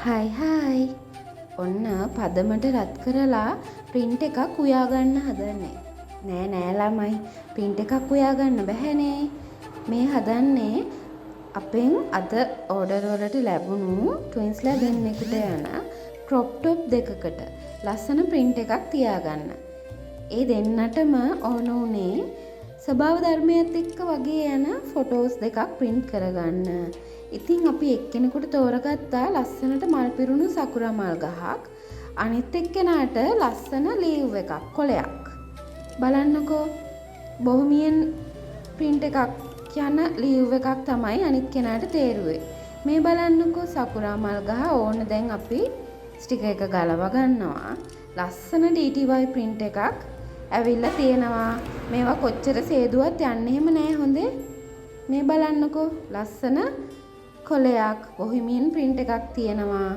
හයි ඔන්න පදමට රත් කරලා ප්‍රින්ට් එකක් උයාගන්න හදන්නේ. නෑ ළමයි ප්‍රින්ට් එකක් උයාගන්න බැහැනේ. මේ හදන්නේ අපෙන් අද ඕඩර් වලට ලැබුණු ට්වින්ස්ලා දෙන්නෙකුට යන ක්‍රොප් টොප් දෙකකට ලස්සන ප්‍රින්ට් එකක් තියාගන්න. ඒ දෙන්නටම ඕන උනේ ස්වභාව ධර්මයත් එක්ක වගේ යන ෆොටෝස් දෙකක් ප්‍රින්ට් කරගන්න. ඉතින් අපි එක්කෙනෙකුට තෝරගත්තා ලස්සනට මල් පිරුණු සකුරා මල් ගහක්. අනිත් එක්කෙනාට ලස්සන ලීව් එකක් කොලයක්. බලන්නකෝ බොහොමියෙන් ප්‍රින්ට් එකක් යන ලීව් එකක් තමයි අනිත් කෙනාට තේරුවේ. මේ බලන්නකෝ සකුරා මල් ගහ ඕන දැන් අපි ස්ටිකර් එක ගලව ගන්නවා. ලස්සන DTY ප්‍රින්ට් එකක් ඇවිල්ලා තියෙනවා. මේවා කොච්චර සේදුවත් යන්නේ එහෙම නෑ හොඳේ. මේ බලන්නකෝ ලස්සන කොලයක් බොහොමියෙන් ප්‍රින්ට් එකක් තියෙනවා.